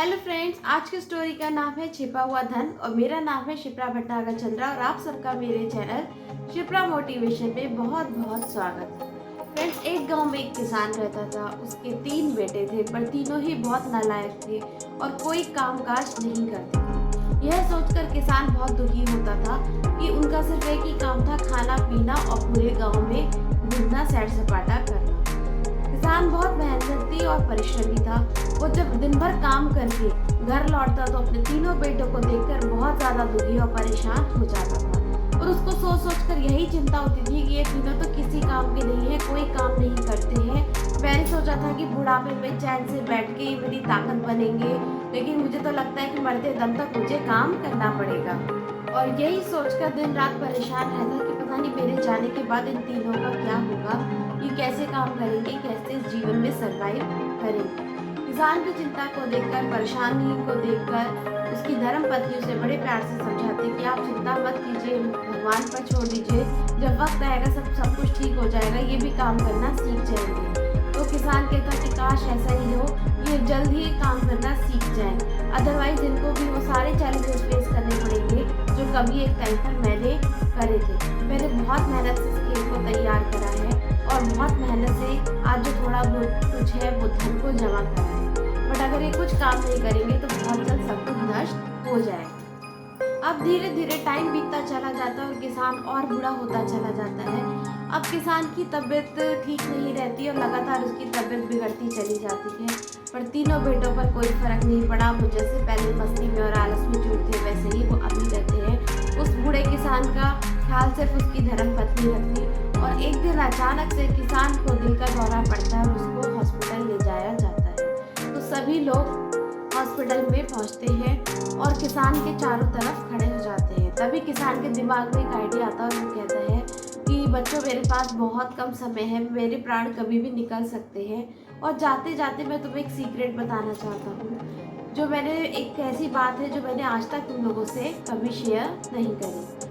Hello friends, आज की story का नाम है छिपा हुआ धन और मेरा नाम है शिप्रा भटनागर चंद्रा और आप सबका मेरे चैनल शिप्रा मोटिवेशन पे बहुत बहुत स्वागत। फ्रेंड्स, एक गांव में एक किसान रहता था। उसके 3 बेटे थे पर तीनों ही बहुत नालायक थे और कोई कामकाज नहीं करते थे। यह सोचकर किसान बहुत दुखी होता था कि उनका सिर्फ एक ही काम था, खाना पीना और पूरे गाँव में घूमना, सैर सपाटा करना। किसान बहुत मेहनती और परिश्रमी था। वो जब दिन भर काम करके घर लौटता तो अपने तीनों बेटों को देखकर बहुत ज्यादा दुखी और परेशान हो जाता था और उसको सोच सोच कर यही चिंता होती थी कि ये तीनों तो किसी काम के नहीं है, कोई काम नहीं करते हैं। मैंने सोचा था कि बुढ़ापे में चैन से बैठ के ये मेरी ताकत बनेंगे, लेकिन मुझे तो लगता है कि मरते दम तक मुझे काम करना पड़ेगा। और यही सोचकर दिन रात परेशान रहता कि पता नहीं मेरे जाने के बाद इन तीनों का क्या होगा, ये कैसे काम करेंगे, कैसे इस जीवन में सरवाइव करेंगे। किसान की चिंता को देखकर, परेशानी को देखकर उसकी धर्म पत्नी उसे बड़े प्यार से समझाती कि आप चिंता मत कीजिए, भगवान पर छोड़ दीजिए, जब वक्त आएगा सब कुछ ठीक हो जाएगा, ये भी काम करना सीख जाएंगे। तो किसान कहता कि काश ऐसा ही हो, ये जल्द ही काम करना सीख जाए, अदरवाइज इनको भी वो सारे चैलेंजेस फेस करने पड़ेंगे जो कभी एक टाइम पर मैंने करे थे। मैंने बहुत मेहनत से इस खेल को तैयार करा है और बहुत मेहनत से आज जो थोड़ा बहुत कुछ है वो धन को जमा करा है, बट अगर ये कुछ काम नहीं करेंगे तो बहुत जल्द सब कुछ नष्ट हो जाएगा। अब धीरे धीरे टाइम बीतता चला जाता है और किसान और बुरा होता चला जाता है। अब किसान की तबीयत ठीक नहीं रहती और लगातार उसकी तबीयत बिगड़ती चली जाती है, पर तीनों बेटों पर कोई फर्क नहीं पड़ा। वो जैसे पहले मस्ती में और आलस में जुड़ते वैसे ही वो अभी रहते हैं। उस बूढ़े किसान का ख्याल सिर्फ उसकी धर्म पत्नी रखती और एक दिन अचानक से किसान को दिल का दौरा पड़ता है और उसको हॉस्पिटल ले जाया जाता है। तो सभी लोग हॉस्पिटल में पहुंचते हैं और किसान के चारों तरफ खड़े हो जाते हैं। तभी किसान के दिमाग में एक आइडिया आता है और वो कहता है कि बच्चों, मेरे पास बहुत कम समय है, मेरे प्राण कभी भी निकल सकते हैं और जाते जाते मैं तुम्हें एक सीक्रेट बताना चाहता हूँ, जो मैंने एक ऐसी बात है जो मैंने आज तक तुम लोगों से कभी शेयर नहीं करी।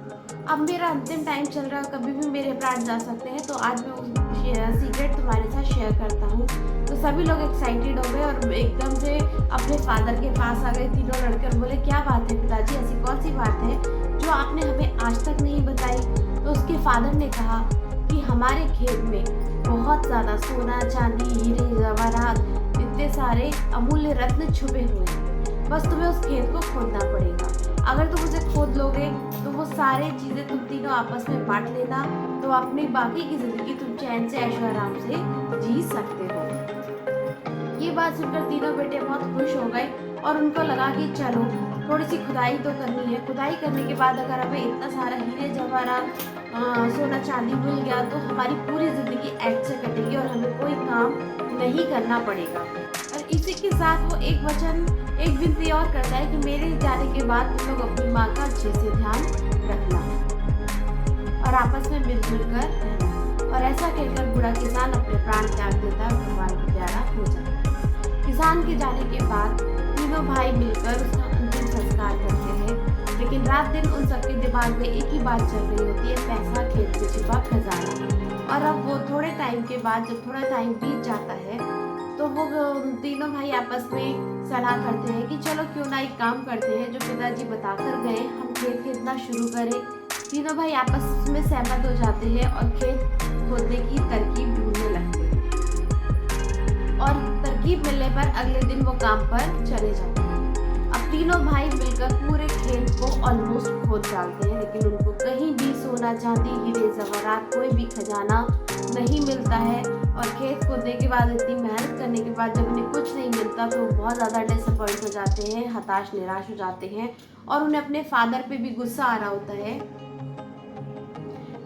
अब मेरा अंतिम टाइम चल रहा है, कभी भी मेरे प्राण जा सकते हैं, तो आज मैं उस सीक्रेट तुम्हारे साथ शेयर करता हूँ। तो सभी लोग एक्साइटेड हो गए और एकदम से अपने फादर के पास आ गए तीनों लड़के और बोले, क्या बात है पिताजी, ऐसी कौन सी बात है जो आपने हमें आज तक नहीं बताई। तो उसके फादर ने कहा कि हमारे खेत में बहुत ज़्यादा सोना, चांदी, हीरे, जवाहरात, इतने सारे अमूल्य रत्न छुपे हुए हैं, बस तुम्हें उस खेत को खोदना पड़ेगा। अगर तुम उसे खोद लोगे तो वो सारे चीज़ें तुम तीनों आपस में बांट लेना, तो अपनी बाकी की ज़िंदगी तुम चैन से ऐशो आराम से जी सकते हो। ये बात सुनकर तीनों बेटे बहुत खुश हो गए और उनको लगा कि चलो थोड़ी सी खुदाई तो करनी है। खुदाई करने के बाद अगर हमें इतना सारा हीरे जवाहरात, सोना चांदी मिल गया तो हमारी पूरी ज़िंदगी ऐश से कटेगी और हमें कोई काम नहीं करना पड़ेगा। और इसी के साथ वो एक विनती और करता है कि मेरे जाने के बाद तुम लोग अपनी माँ का अच्छे से ध्यान रखना और आपस में मिलजुल कर रहना। और ऐसा कहकर बूढ़ा किसान अपने प्राण त्याग देता है और भगवान को प्यारा हो जाता है। किसान के जाने के बाद तीनों भाई मिलकर उसका अंतिम संस्कार करते हैं, लेकिन रात दिन उन सबके दिमाग में एक ही बात चल रही होती है, पैसा, खेत में छिपा खजाना। और अब वो थोड़े टाइम के बाद जब थोड़ा टाइम बीत जाता है तो वो तीनों भाई आपस में सलाह करते हैं कि चलो क्यों ना एक काम करते हैं, जो पिताजी बता कर गए, हम खेत खोदना शुरू करें। तीनों भाई आपस में सहमत हो जाते हैं और खेत खोदने की तरकीब ढूंढने लगते हैं और तरकीब मिलने पर अगले दिन वो काम पर चले जाते हैं। अब तीनों भाई मिलकर पूरे खेत को ऑलमोस्ट खोद डालते हैं, लेकिन उनको कहीं भी सोना, चांदी, हीरे, जवाहरात, कोई भी खजाना नहीं मिलता है। और खेत खोदने के बाद, इतनी मेहनत करने के बाद जब उन्हें कुछ नहीं मिलता तो वो बहुत ज़्यादा डिसअपॉइंट हो जाते हैं, हताश, निराश हो जाते हैं और उन्हें अपने फादर पे भी गुस्सा आ रहा होता है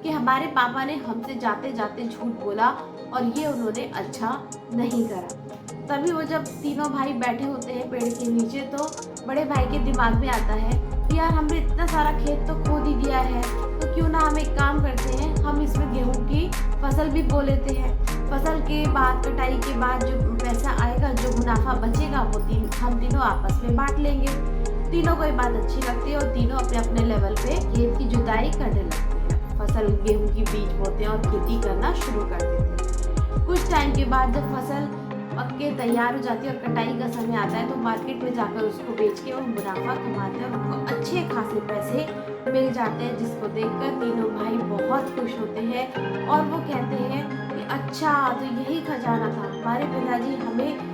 कि हमारे पापा ने हमसे जाते जाते झूठ बोला और ये उन्होंने अच्छा नहीं करा। तभी वो जब तीनों भाई बैठे होते हैं पेड़ के नीचे तो बड़े भाई के दिमाग में आता है कि यार हमने इतना सारा खेत तो खोद ही दिया है, तो क्यों ना हम एक काम करते हैं, हम इसमें गेहूं की फसल भी बो लेते हैं। फसल के बाद, कटाई के बाद जो पैसा आएगा, जो मुनाफा बचेगा वो हम तीनों आपस में बांट लेंगे। तीनों को ये बात अच्छी लगती है और तीनों अपने अपने लेवल पे खेत की जुताई करने लगते हैं, फसल गेहूं की बीज बोते हैं और खेती करना शुरू कर देते हैं। कुछ टाइम के बाद जब फसल पक के तैयार हो जाती है और कटाई का समय आता है तो मार्केट में जाकर उसको बेच के वो मुनाफा कमाते हैं और उनको अच्छे खासे पैसे मिल जाते हैं, जिसको देखकर तीनों भाई बहुत खुश होते हैं और वो कहते हैं कि अच्छा, तो यही खजाना था, हमारे पिताजी हमें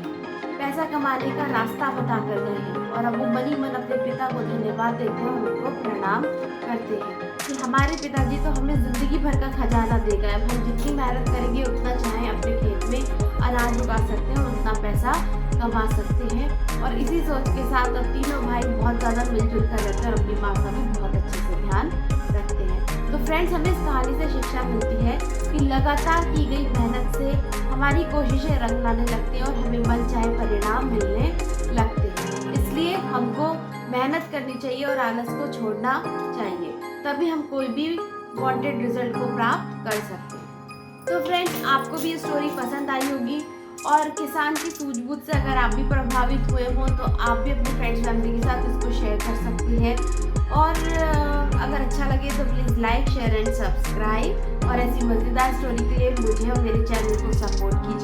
पैसा कमाने का रास्ता बता कर गए हैं। और अब वो मनी मन अपने पिता को धन्यवाद देते हैं और उनको प्रणाम करते हैं कि हमारे पिताजी तो हमें ज़िंदगी भर का खजाना दे गए। अब हम जितनी मेहनत करेंगे उतना चाहे अपने खेत में अनाज उगा सकते हैं और उतना पैसा कमा सकते हैं। और इसी सोच के साथ अब तीनों भाई बहुत ज़्यादा मिलजुल कर रहते हैं और अपनी माँ का भी बहुत अच्छे से ध्यान रखते हैं। तो फ्रेंड्स, हमें इस कहानी से शिक्षा मिलती है कि लगातार की गई मेहनत से हमारी कोशिशें रंग लाने लगती हैं और हमें मनचाहे परिणाम मिलने लगते हैं। इसलिए हमको मेहनत करनी चाहिए और आलस को छोड़ना चाहिए, तभी हम कोई भी वांटेड रिजल्ट को प्राप्त कर सकते हैं। तो फ्रेंड्स, आपको भी ये स्टोरी पसंद आई होगी और किसान की सूझबूझ से अगर आप भी प्रभावित हुए हो तो आप भी अपने फ्रेंड्स फैमिली के साथ इसको शेयर कर सकती हैं। और अगर अच्छा लगे तो please like, share and subscribe और ऐसी मज़ेदार स्टोरी के लिए मुझे और मेरे चैनल को सपोर्ट कीजिए।